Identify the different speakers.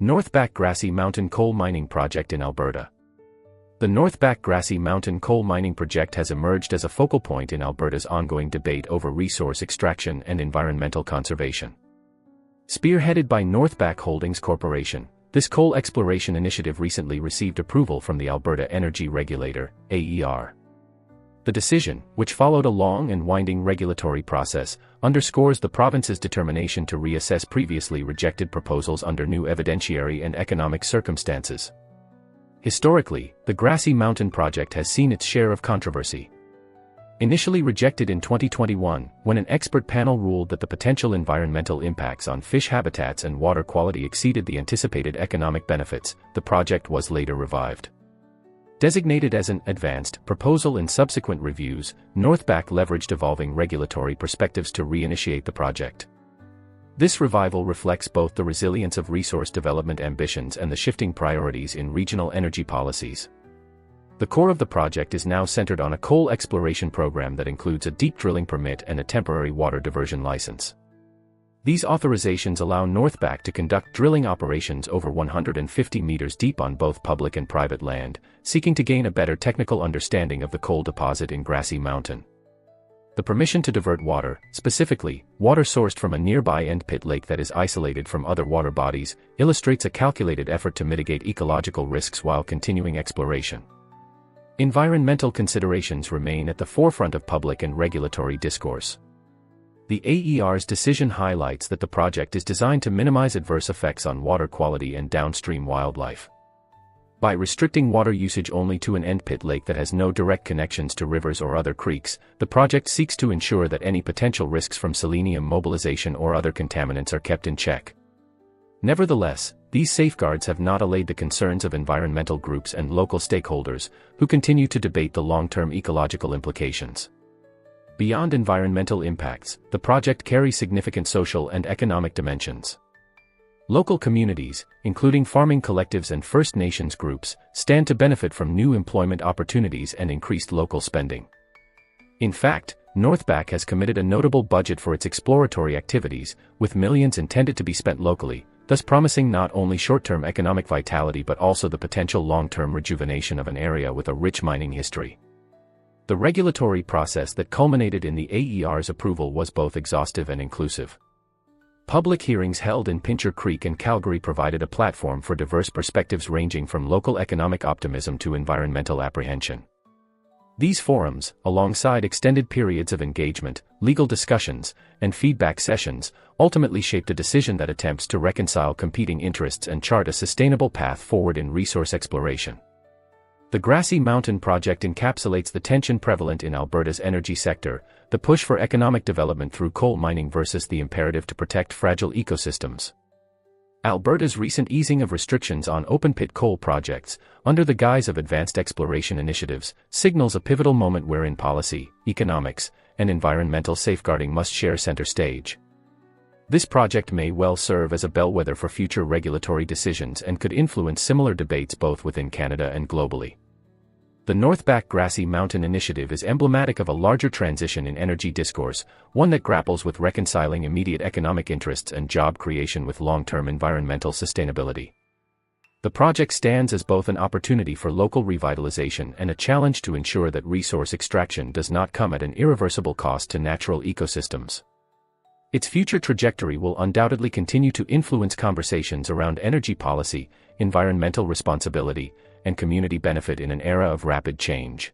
Speaker 1: Northback Grassy Mountain Coal Mining Project in Alberta. The Northback Grassy Mountain Coal Mining Project has emerged as a focal point in Alberta's ongoing debate over resource extraction and environmental conservation. Spearheaded by Northback Holdings Corporation, this coal exploration initiative recently received approval from the Alberta Energy Regulator, AER. The decision, which followed a long and winding regulatory process, underscores the province's determination to reassess previously rejected proposals under new evidentiary and economic circumstances. Historically, the Grassy Mountain project has seen its share of controversy. Initially rejected in 2021, when an expert panel ruled that the potential environmental impacts on fish habitats and water quality exceeded the anticipated economic benefits, the project was later revived. Designated as an advanced proposal in subsequent reviews, Northback leveraged evolving regulatory perspectives to reinitiate the project. This revival reflects both the resilience of resource development ambitions and the shifting priorities in regional energy policies. The core of the project is now centered on a coal exploration program that includes a deep drilling permit and a temporary water diversion license. These authorizations allow Northback to conduct drilling operations over 150 meters deep on both public and private land, seeking to gain a better technical understanding of the coal deposit in Grassy Mountain. The permission to divert water, specifically, water sourced from a nearby end-pit lake that is isolated from other water bodies, illustrates a calculated effort to mitigate ecological risks while continuing exploration. Environmental considerations remain at the forefront of public and regulatory discourse. The AER's decision highlights that the project is designed to minimize adverse effects on water quality and downstream wildlife. By restricting water usage only to an end-pit lake that has no direct connections to rivers or other creeks, the project seeks to ensure that any potential risks from selenium mobilization or other contaminants are kept in check. Nevertheless, these safeguards have not allayed the concerns of environmental groups and local stakeholders, who continue to debate the long-term ecological implications. Beyond environmental impacts, the project carries significant social and economic dimensions. Local communities, including farming collectives and First Nations groups, stand to benefit from new employment opportunities and increased local spending. In fact, Northback has committed a notable budget for its exploratory activities, with millions intended to be spent locally, thus promising not only short-term economic vitality but also the potential long-term rejuvenation of an area with a rich mining history. The regulatory process that culminated in the AER's approval was both exhaustive and inclusive. Public hearings held in Pincher Creek and Calgary provided a platform for diverse perspectives ranging from local economic optimism to environmental apprehension. These forums, alongside extended periods of engagement, legal discussions, and feedback sessions, ultimately shaped a decision that attempts to reconcile competing interests and chart a sustainable path forward in resource exploration. The Grassy Mountain project encapsulates the tension prevalent in Alberta's energy sector, the push for economic development through coal mining versus the imperative to protect fragile ecosystems. Alberta's recent easing of restrictions on open-pit coal projects, under the guise of advanced exploration initiatives, signals a pivotal moment wherein policy, economics, and environmental safeguarding must share center stage. This project may well serve as a bellwether for future regulatory decisions and could influence similar debates both within Canada and globally. The Northback Grassy Mountain Initiative is emblematic of a larger transition in energy discourse, one that grapples with reconciling immediate economic interests and job creation with long-term environmental sustainability. The project stands as both an opportunity for local revitalization and a challenge to ensure that resource extraction does not come at an irreversible cost to natural ecosystems. Its future trajectory will undoubtedly continue to influence conversations around energy policy, environmental responsibility, and community benefit in an era of rapid change.